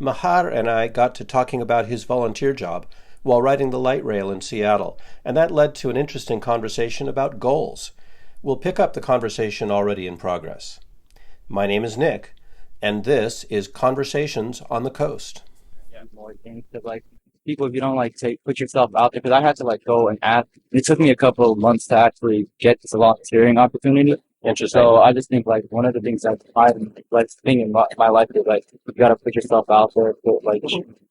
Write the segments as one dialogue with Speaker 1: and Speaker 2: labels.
Speaker 1: Mahar and I got to talking about his volunteer job while riding the light rail in Seattle, and that led to an interesting conversation about goals. We'll pick up the conversation already in progress. My name is Nick, and this is Conversations on the Coast.
Speaker 2: Yeah, more things that people, if you don't put yourself out there, because I had to go and ask. It took me a couple of months to actually get this volunteering opportunity.
Speaker 1: Interesting.
Speaker 2: So I just think one of the things that's thing in my life is you gotta put yourself out there. So,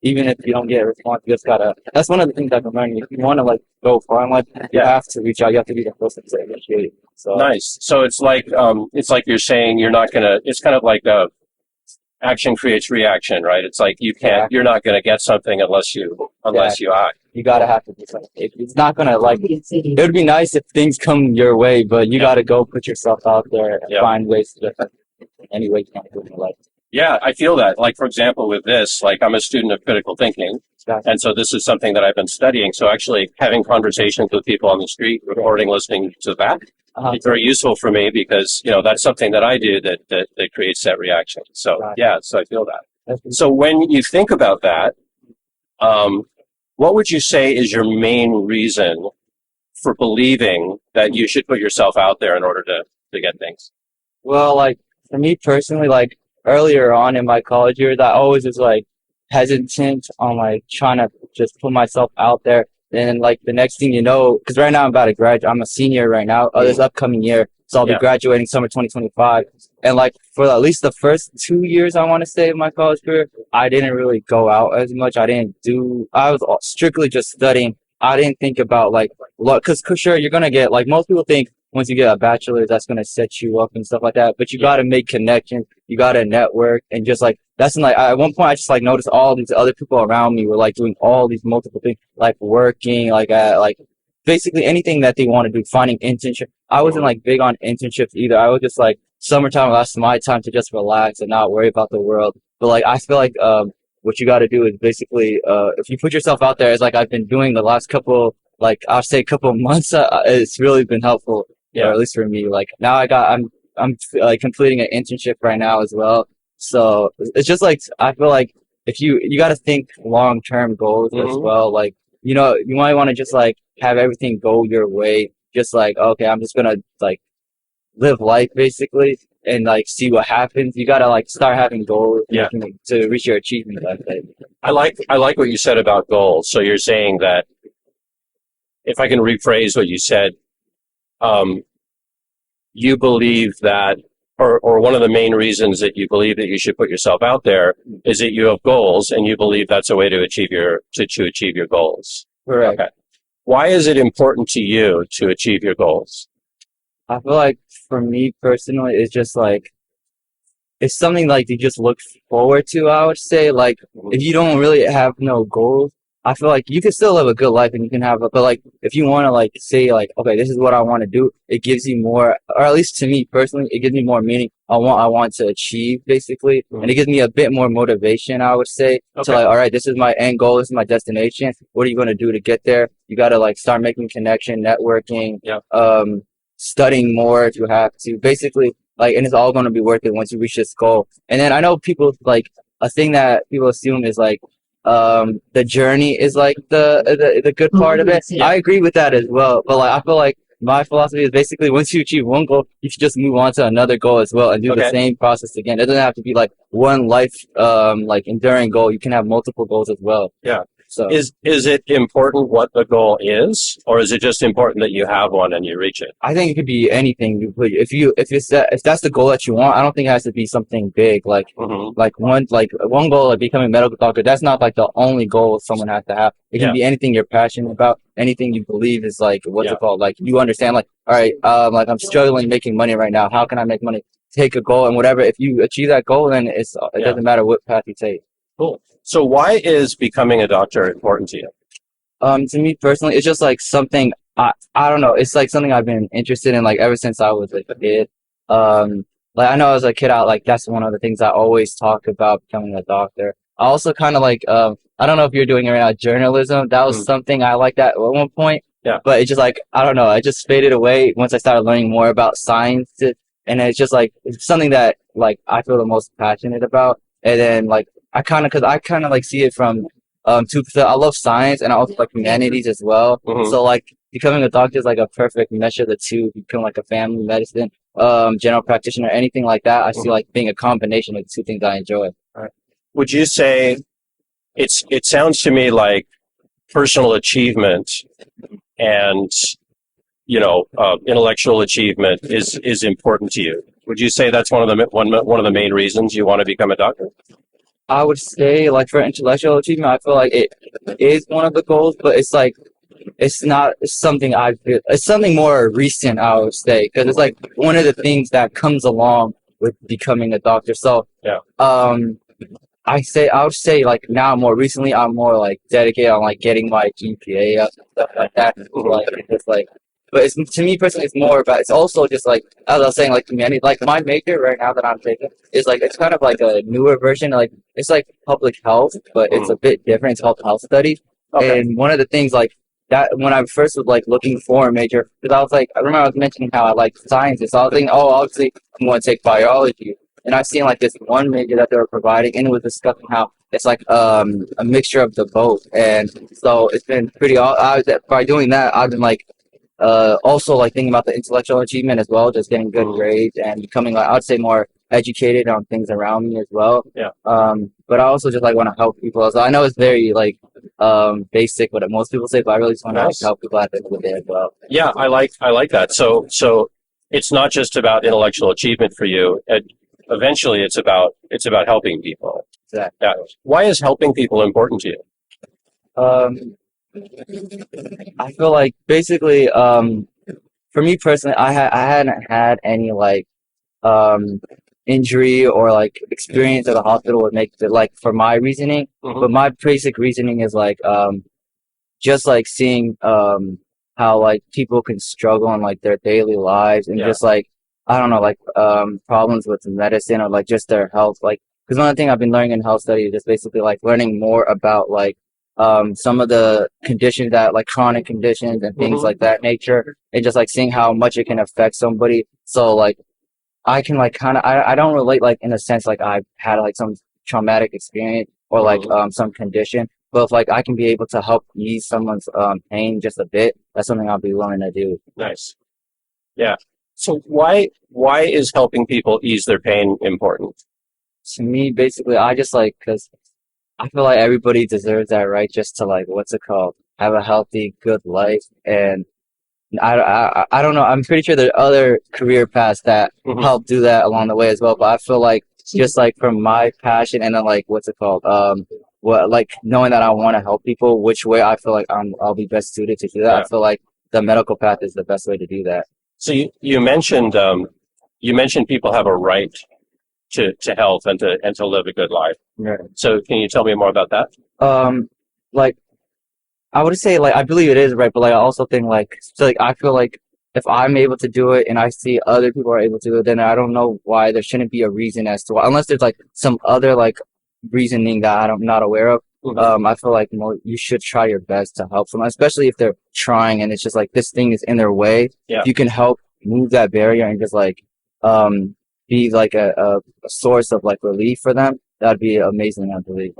Speaker 2: even if you don't get a response, you just gotta. That's one of the things I've been learning. If you want to go far in life, you have to reach out. You have to be the person to initiate. So
Speaker 1: nice. So it's like you're saying you're not gonna. It's kind of like action creates reaction, right? It's like you're not gonna get something unless you act.
Speaker 2: You gotta have to do something. It's not gonna it would be nice if things come your way, but you gotta go put yourself out there and find ways to any way you can do it in your life.
Speaker 1: Yeah, I feel that. For example, with this, I'm a student of critical thinking, and so this is something that I've been studying. So actually having conversations with people on the street, recording, listening to that, it's very useful for me because, that's something that I do that creates that reaction. So, so I feel that. So when you think about that, what would you say is your main reason for believing that you should put yourself out there in order to get things?
Speaker 2: Well, for me personally, earlier on in my college years, I always was hesitant on trying to just put myself out there. And the next thing you know, because right now I'm about to graduate, I'm a senior right now, this upcoming year. So I'll be graduating summer 2025. And for at least the first 2 years, I want to say, of my college career, I didn't really go out as much. I was strictly just studying. I didn't think about because sure, you're going to get, most people think once you get a bachelor's, that's going to set you up and stuff like that. But you got to make connections. You got to network. And just that's at one point, I just noticed all these other people around me were doing all these multiple things, working, basically anything that they want to do, finding internship. I wasn't big on internships either. I was just summertime, that's my time to just relax and not worry about the world. But I feel what you got to do is basically, if you put yourself out there, as I've been doing the last couple, I'll say couple of months, it's really been helpful. Yeah, or at least for me. Now I'm completing an internship right now as well. So it's just I feel if you got to think long-term goals as well. You might want to just have everything go your way. Just okay, I'm just gonna live life basically and see what happens. You gotta start having goals to reach your achievement.
Speaker 1: I like what you said about goals. So you're saying that, if I can rephrase what you said, you believe that, or one of the main reasons that you believe that you should put yourself out there is that you have goals, and you believe that's a way to achieve your goals.
Speaker 2: Correct.
Speaker 1: Okay. Why is it important to you to achieve your goals?
Speaker 2: I feel for me personally, it's just it's something you just look forward to. I would say if you don't really have no goals, I feel you can still live a good life and you can have but if you want to say okay, this is what I want to do, it gives you more, or at least to me personally, it gives me more meaning. I want to achieve basically, and it gives me a bit more motivation, I would say, to all right, this is my end goal, this is my destination. What are you going to do to get there? You got to start making connection, networking, studying more if you have to, basically, and it's all going to be worth it once you reach this goal. And then I know people a thing that people assume is the journey is the good part of it. I agree with that as well, but I feel my philosophy is basically once you achieve one goal, you should just move on to another goal as well and do the same process again. It doesn't have to be one life enduring goal. You can have multiple goals as well.
Speaker 1: Yeah. So is it important what the goal is, or is it just important that you have one and you reach it?
Speaker 2: I think it could be anything. If that's the goal that you want, I don't think it has to be something big one goal becoming a medical doctor. That's not the only goal someone has to have. It can be anything you're passionate about, anything you believe is what's it called? You understand all right, I'm struggling making money right now. How can I make money? Take a goal and whatever. If you achieve that goal, then it doesn't matter what path you take.
Speaker 1: Cool. So why is becoming a doctor important to you?
Speaker 2: To me personally, it's just something I don't know. It's something I've been interested in ever since I was a kid. I know as a kid, that's one of the things I always talk about, becoming a doctor. I also kind of I don't know if you're doing it right now, journalism. That was something I liked at one point.
Speaker 1: Yeah.
Speaker 2: But it's just I don't know. It just faded away once I started learning more about science. And it's just it's something that I feel the most passionate about. And then because I kind of like see it from two. I love science and I also like humanities as well.
Speaker 1: Mm-hmm.
Speaker 2: So like becoming a doctor is like a perfect mesh of the two. Become like a family medicine, general practitioner, anything like that. I see like being a combination of the two things I enjoy.
Speaker 1: Would you say it sounds to me like personal achievement and intellectual achievement is important to you? Would you say that's one of the main reasons you want to become a doctor?
Speaker 2: I would say like for intellectual achievement, I feel like it is one of the goals, but it's like it's not something I feel. It's something more recent, I would say, because it's like one of the things that comes along with becoming a doctor. So
Speaker 1: yeah.
Speaker 2: I would say like now more recently I'm more like dedicated on like getting my GPA up and stuff like that. Like it's like, but it's to me personally it's more about it's also just like as I was saying like humanity. Like my major right now that I'm taking is like it's kind of like a newer version. Like it's like public health, but it's a bit different. It's called health studies. Okay. And one of the things like that when I first was like looking for a major, because I was like I remember I was mentioning how I like sciences. So I was thinking, oh, obviously I'm going to take biology. And I've seen like this one major that they were providing, and it was discussing how it's like a mixture of the both. And so it's been pretty. By doing that, I've been like also like thinking about the intellectual achievement as well, just getting good grades and becoming like I'd say more educated on things around me as well.
Speaker 1: Yeah.
Speaker 2: But I also just like want to help people. So I know it's very like basic what most people say, but I really just want to like, help people at the end of the day as well.
Speaker 1: Yeah, I like that. So it's not just about intellectual achievement for you. Eventually, it's about helping people.
Speaker 2: Exactly.
Speaker 1: Yeah. Why is helping people important to you?
Speaker 2: I feel like basically, for me personally, I hadn't had any like injury or like experience at the hospital would make it like for my reasoning. But my basic reasoning is like just like seeing how like people can struggle in like their daily lives and just like I don't know, like problems with medicine or like just their health. Like, because one of the things I've been learning in health studies is basically like learning more about like some of the conditions that like chronic conditions and things like that nature, and just like seeing how much it can affect somebody. So like I can like kind of I don't relate like in a sense like I've had like some traumatic experience or like some condition, but if like I can be able to help ease someone's pain just a bit, that's something I'll be willing to do.
Speaker 1: Nice. Yeah. So why is helping people ease their pain important?
Speaker 2: To me, basically, I just like because I feel like everybody deserves that right just to like what's it called, have a healthy, good life, and I don't know. I'm pretty sure there are other career paths that help do that along the way as well. But I feel like just like from my passion and then like what's it called, what like knowing that I want to help people, which way I feel like I'll be best suited to do that. Yeah. I feel like the medical path is the best way to do that.
Speaker 1: So you mentioned people have a right to health and to live a good life.
Speaker 2: Right.
Speaker 1: So can you tell me more about that?
Speaker 2: Like I would say like I believe it is right, but like I also think like so like I feel like if I'm able to do it and I see other people are able to do it, then I don't know why there shouldn't be a reason as to why, unless there's like some other like reasoning that I'm not aware of. I feel like you should try your best to help someone, especially if they're trying and it's just like this thing is in their way. Yeah. If you can help move that barrier and just like be like a source of like relief for them, that'd be amazing, I believe.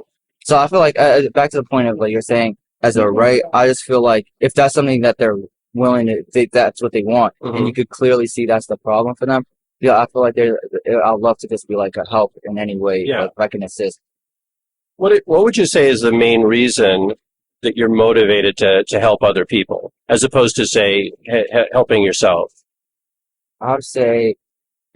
Speaker 2: So I feel like back to the point of like you're saying as a right, I just feel like if that's something that they're willing to, that's what they want, and you could clearly see that's the problem for them. Yeah, I feel like I'd love to just be like a help in any way, like if I can assist.
Speaker 1: What would you say is the main reason that you're motivated to help other people, as opposed to say helping yourself?
Speaker 2: I would say,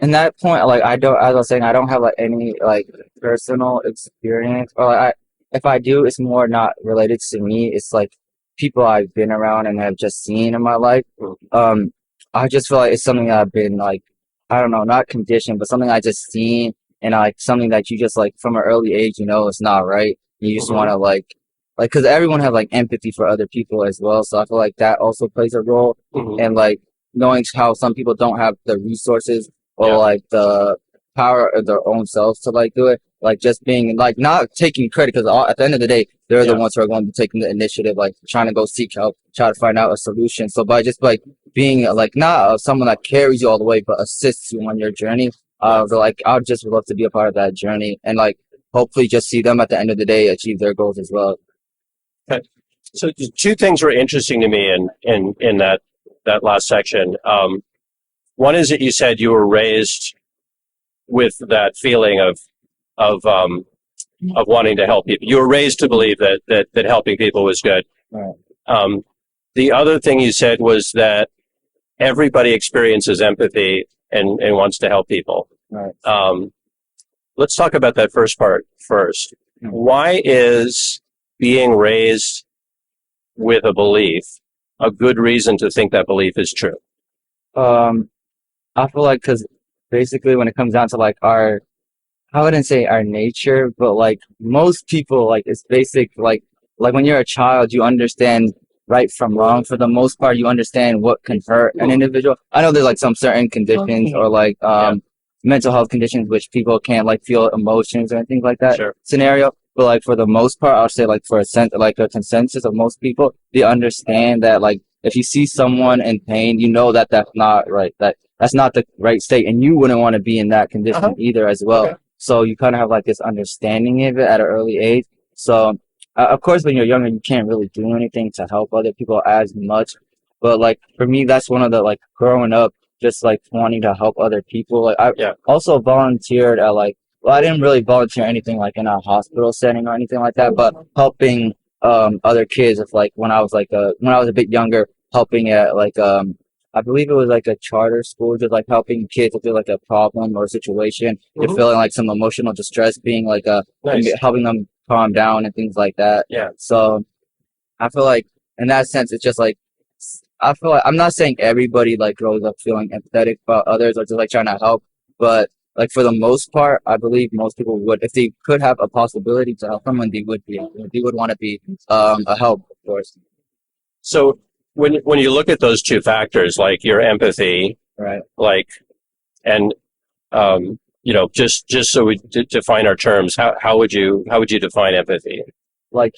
Speaker 2: in that point, like as I was saying, I don't have like any like personal experience, or like if I do, it's more not related to me. It's like people I've been around and have just seen in my life. I just feel like it's something that I've been like, I don't know, not conditioned, but something I just seen. And like something that you just like from an early age, you know, it's not right. You just want to like, cause everyone have like empathy for other people as well. So I feel like that also plays a role. And like knowing how some people don't have the resources or like the power of their own selves to like do it. Like just being like not taking credit, because at the end of the day, they're the ones who are going to be taking the initiative, like trying to go seek help, try to find out a solution. So by just like being like not someone that carries you all the way, but assists you on your journey. Like I would just love to be a part of that journey, and like hopefully just see them at the end of the day achieve their goals as well.
Speaker 1: Okay. So two things were interesting to me in that last section. One is that you said you were raised with that feeling of wanting to help people. You were raised to believe that helping people was good.
Speaker 2: Right.
Speaker 1: The other thing you said was that everybody experiences empathy and wants to help people.
Speaker 2: Right.
Speaker 1: Let's talk about that first part first.
Speaker 2: Mm-hmm.
Speaker 1: Why is being raised with a belief a good reason to think that belief is true?
Speaker 2: I feel like because basically when it comes down to like I wouldn't say our nature, but like most people, like it's basic, like when you're a child, you understand right from wrong. For the most part, you understand what can hurt an individual. I know there's like some certain conditions or like mental health conditions which people can't like feel emotions or anything like that scenario. But like for the most part, I'll say like for a consensus of most people, they understand that like if you see someone in pain, you know that that's not right. That's not the right state, and you wouldn't want to be in that condition either as well. Okay. So you kind of have like this understanding of it at an early age. So of course, when you're younger, you can't really do anything to help other people as much. But like for me, that's one of the like growing up, just like wanting to help other people. Like I also volunteered at like. Well, I didn't really volunteer anything like in a hospital setting or anything like that, but helping other kids if like when I was a bit younger, helping at like I believe it was like a charter school, just like helping kids if there's like a problem or a situation, you're feeling like some emotional distress, being like helping them calm down and things like that. Yeah. So I feel like in that sense, it's just like I feel like I'm not saying everybody like grows up feeling empathetic about others or just like trying to help, but like for the most part, I believe most people would, if they could have a possibility to help someone, they would want to be a help, of course.
Speaker 1: So when you look at those two factors, like your empathy,
Speaker 2: right?
Speaker 1: Like, and just so we define our terms, how would you define empathy?
Speaker 2: Like,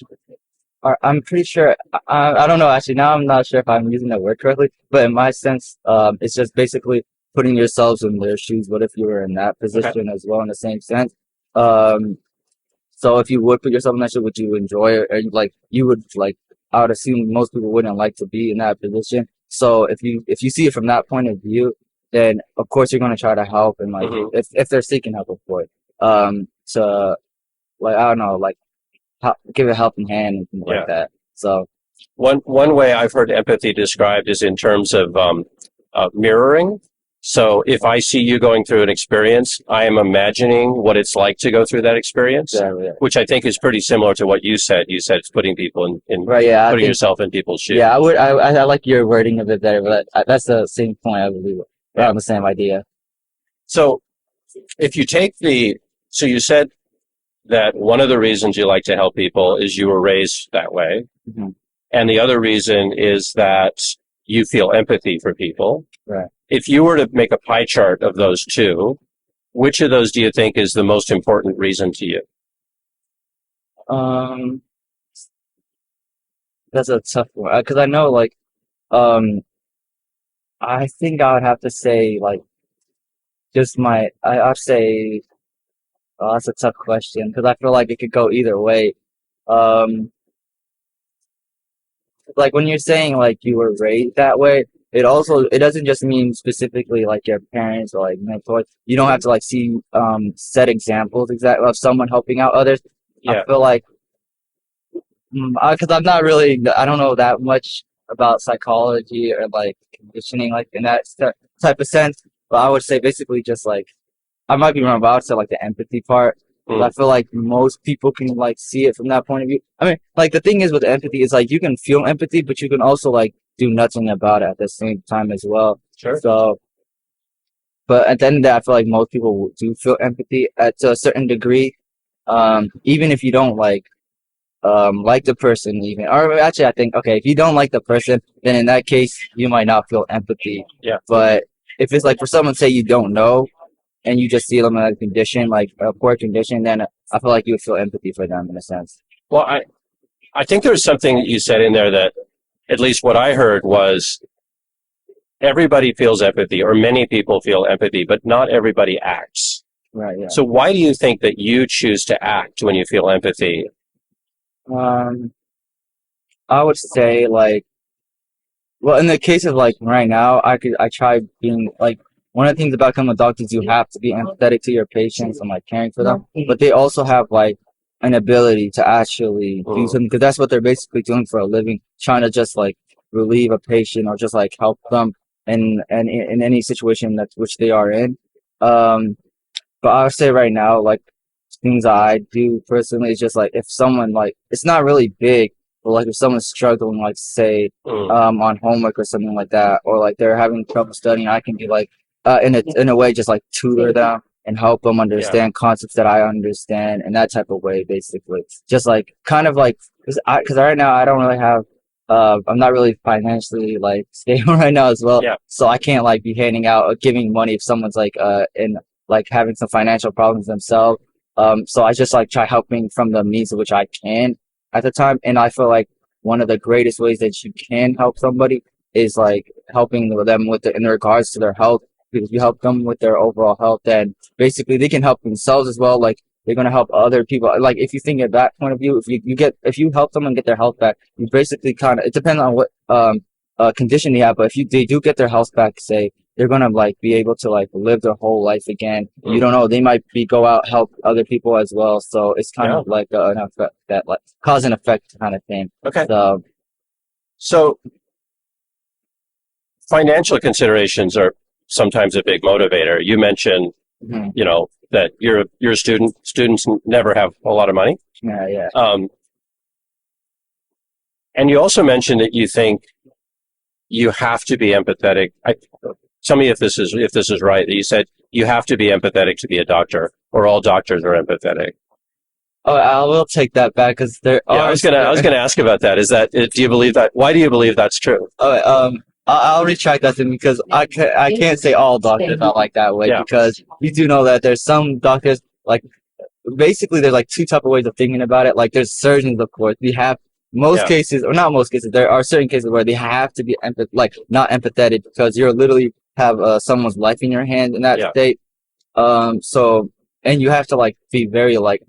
Speaker 2: I'm pretty sure. I don't know. Actually, now I'm not sure if I'm using that word correctly, but in my sense, it's just basically putting yourselves in their shoes. What if you were in that position as well in the same sense? So if you would put yourself in that shoe, would you enjoy it? Or like you would like, I would assume most people wouldn't like to be in that position. So if you see it from that point of view, then of course you're going to try to help and like if they're seeking help, of course. To like I don't know, like give a helping hand and things like that. So
Speaker 1: one way I've heard empathy described is in terms of mirroring. So if I see you going through an experience, I am imagining what it's like to go through that experience, which I think is pretty similar to what you said. You said it's putting people in putting yourself in people's shoes.
Speaker 2: Yeah, I like your wording of it better, but that's the same point, I believe. Around the same idea.
Speaker 1: So if you take so you said that one of the reasons you like to help people is you were raised that way. Mm-hmm. And the other reason is that you feel empathy for people.
Speaker 2: Right.
Speaker 1: If you were to make a pie chart of those two, which of those do you think is the most important reason to you?
Speaker 2: That's a tough one because I know, like, I think I would have to say, like, just I'd say, oh, that's a tough question because I feel like it could go either way. Like when you're saying like you were raised that way, it doesn't just mean specifically like your parents or like mentors. You don't have to like see set examples exactly of someone helping out others. Yeah. I feel like because I don't know that much about psychology or like conditioning like in that type of sense, but I would say basically just like I might be wrong, but I would say like the empathy part. I feel like most people can like see it from that point of view. I mean, like the thing is with empathy is like you can feel empathy, but you can also like do nothing about it at the same time as well.
Speaker 1: Sure.
Speaker 2: So, but at the end of the day, I feel like most people do feel empathy to a certain degree, even if you don't like the person even. Or actually, I think okay, if you don't like the person, then in that case you might not feel empathy.
Speaker 1: Yeah.
Speaker 2: But if it's like for someone say you don't know, and you just see them in a condition, like a poor condition, then I feel like you would feel empathy for them in a sense.
Speaker 1: Well, I think there's something you said in there that, at least what I heard was, everybody feels empathy, or many people feel empathy, but not everybody acts.
Speaker 2: Right. Yeah.
Speaker 1: So why do you think that you choose to act when you feel empathy?
Speaker 2: I would say like, well, in the case of like right now, I try being like, one of the things about becoming a doctor is you have to be empathetic to your patients and like caring for them, but they also have like an ability to actually do something, because that's what they're basically doing for a living, trying to just like relieve a patient or just like help them in any situation that which they are in. But I would say right now, like, things I do personally is just like, if someone like, it's not really big, but like if someone's struggling, like say on homework or something like that, or like they're having trouble studying, I can be like in a way just like tutor them and help them understand concepts that I understand in that type of way, basically. Just like kind of like, because right now I don't really have I'm not really financially like stable right now as well, so I can't like be handing out or giving money if someone's like in like having some financial problems themselves. So I just like try helping from the means of which I can at the time. And I feel like one of the greatest ways that you can help somebody is like helping them with in regards to their health. Because if you help them with their overall health, then basically they can help themselves as well. Like they're gonna help other people. Like if you think of that point of view, if you help someone get their health back, you basically kind of, it depends on what condition they have. But if they do get their health back, say, they're gonna like be able to like live their whole life again. You don't know, they might go out help other people as well. So it's kind of like an effect, that like cause and effect kind of thing.
Speaker 1: Okay. So financial considerations are sometimes a big motivator. You mentioned, you know, that you're a student. Students never have a lot of money.
Speaker 2: Yeah.
Speaker 1: And you also mentioned that you think you have to be empathetic. Tell me if this is right. That you said you have to be empathetic to be a doctor, or all doctors are empathetic.
Speaker 2: Oh, I will take that back, because there are.
Speaker 1: I was gonna ask about that. Is that, do you believe that? Why do you believe that's true?
Speaker 2: I'll retract that thing, because I can't say all doctors are like that way, because you do know that there's some doctors, like, basically there's like two type of ways of thinking about it. Like there's surgeons, of course. We have cases, or not most cases, there are certain cases where they have to be not empathetic, because you're literally have someone's life in your hand in that state. So, and you have to like be very like,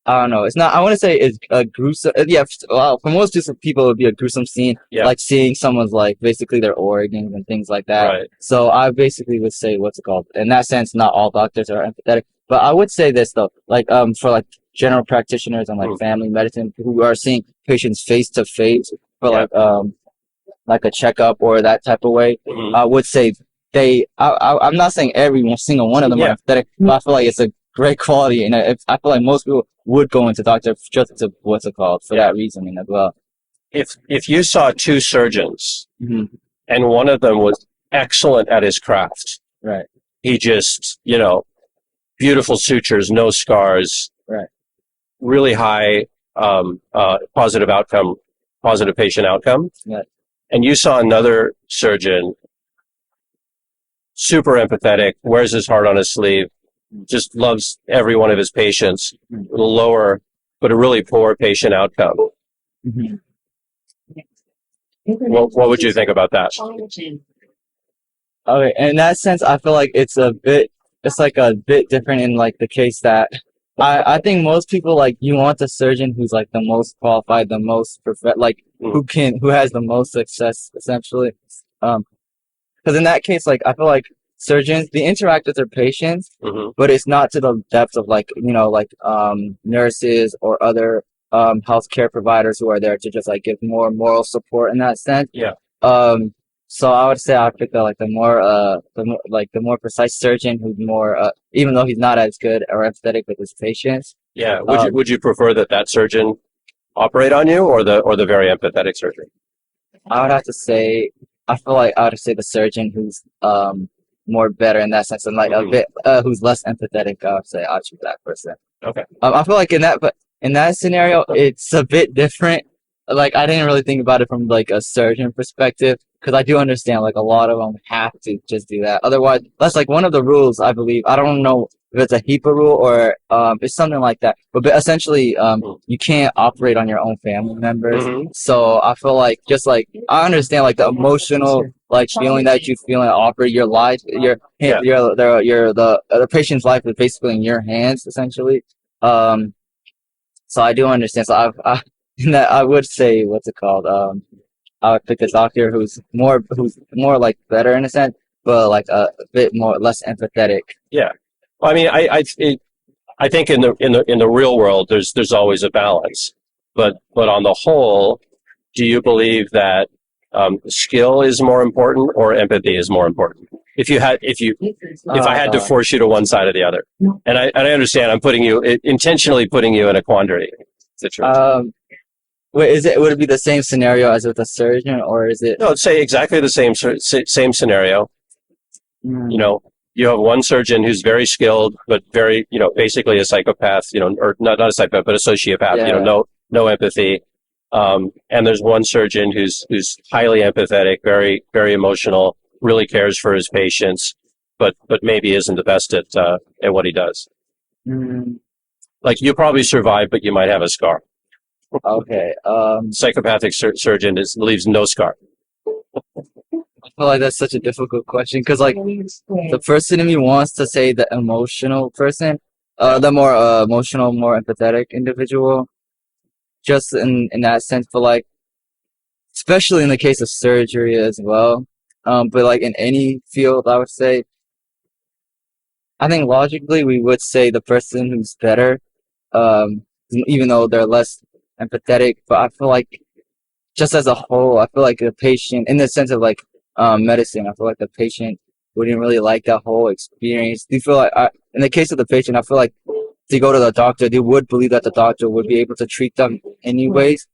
Speaker 2: I don't know. It's not, I want to say it's a gruesome. Well, for most people, it would be a gruesome scene. Like seeing someone's like basically their organs and things like that.
Speaker 1: Right.
Speaker 2: So I basically would say, what's it called? In that sense, not all doctors are empathetic. But I would say this though, like for like general practitioners and like family medicine who are seeing patients face to face for like a checkup or that type of way, I would say I'm not saying every single one of them are empathetic, but I feel like it's a great quality, and I feel like most people would go into doctor just to for that reasoning as well.
Speaker 1: If you saw two surgeons and one of them was excellent at his craft,
Speaker 2: right?
Speaker 1: He just, beautiful sutures, no scars,
Speaker 2: right?
Speaker 1: Really high positive patient outcome.
Speaker 2: Yeah.
Speaker 1: And you saw another surgeon, super empathetic, wears his heart on his sleeve, just loves every one of his patients, lower, but a really poor patient outcome. What would you think about that?
Speaker 2: Okay, in that sense, I feel like it's a bit different in like the case that I think most people, like, you want the surgeon who's like the most qualified, the most perfect, like who has the most success essentially. Because in that case, like, I feel like surgeons, they interact with their patients, but it's not to the depths of like, nurses or other healthcare providers who are there to just like give more moral support in that sense. So I would say I pick the more precise surgeon who's more even though he's not as good or empathetic with his patients.
Speaker 1: Would you prefer that surgeon operate on you, or the very empathetic surgeon?
Speaker 2: I would have to say, I feel like I would say the surgeon who's more better in that sense, and like a bit who's less empathetic. I would say I'll choose that person.
Speaker 1: Okay.
Speaker 2: I feel like in that scenario, it's a bit different. Like, I didn't really think about it from like a surgeon perspective, because I do understand like a lot of them have to just do that. Otherwise, that's like one of the rules, I believe. I don't know if it's a HEPA rule or it's something like that. But essentially, you can't operate on your own family members. So I feel like just like I understand like the emotional like feeling that you feel and operate your life, the patient's life is basically in your hands essentially. So I do understand. So I would say what's it called? I would pick a doctor who's more like better in a sense, but like a bit more less empathetic.
Speaker 1: Yeah. Well, I mean, I think in the real world, there's always a balance, but on the whole, do you believe that skill is more important or empathy is more important? If I had to force you to one side or the other, and I understand I'm intentionally putting you in a quandary situation.
Speaker 2: Wait, would it be the same scenario as with a surgeon, or is it?
Speaker 1: No, say exactly the same scenario. You have one surgeon who's very skilled, but very, basically a psychopath, or not a psychopath, but a sociopath, no empathy. And there's one surgeon who's highly empathetic, very, very emotional, really cares for his patients, but maybe isn't the best at what he does. Like you probably survive, but you might have a scar.
Speaker 2: Okay.
Speaker 1: Psychopathic surgeon leaves no scar.
Speaker 2: I feel like that's such a difficult question because, like, the person in me wants to say the emotional person, the more emotional, more empathetic individual, just in that sense. But like, especially in the case of surgery as well. But like in any field, I would say, I think logically we would say the person who's better, even though they're less empathetic. But I feel like, just as a whole, I feel like the patient, in the sense of like medicine, I feel like the patient wouldn't really like that whole experience. Do you feel like, in the case of the patient, I feel like to go to the doctor, they would believe that the doctor would be able to treat them anyways.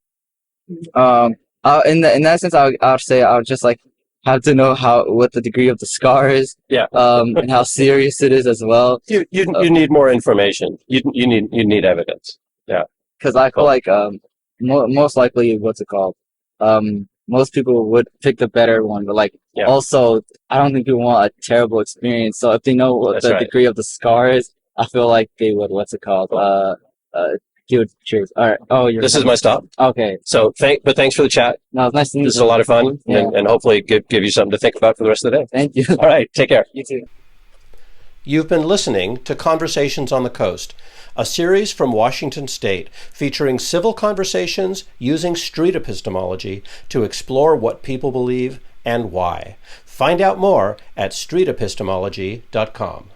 Speaker 2: In that sense, I'd say I would just like have to know what the degree of the scar is, and how serious it is as well.
Speaker 1: You need more information. You need evidence. Yeah,
Speaker 2: because I feel like most likely, what's it called? Most people would pick the better one, but like also, I don't think people want a terrible experience. So if they know what the degree of the scar is, I feel like they would. What's it called? He would choose. All right. Oh,
Speaker 1: this is my stop.
Speaker 2: Okay.
Speaker 1: So thanks for the chat.
Speaker 2: No, it's nice to meet you.
Speaker 1: This is a lot of fun, and hopefully give you something to think about for the rest of the day.
Speaker 2: Thank you.
Speaker 1: All right. Take care.
Speaker 2: You too.
Speaker 1: You've been listening to Conversations on the Coast, a series from Washington State featuring civil conversations using street epistemology to explore what people believe and why. Find out more at streetepistemology.com.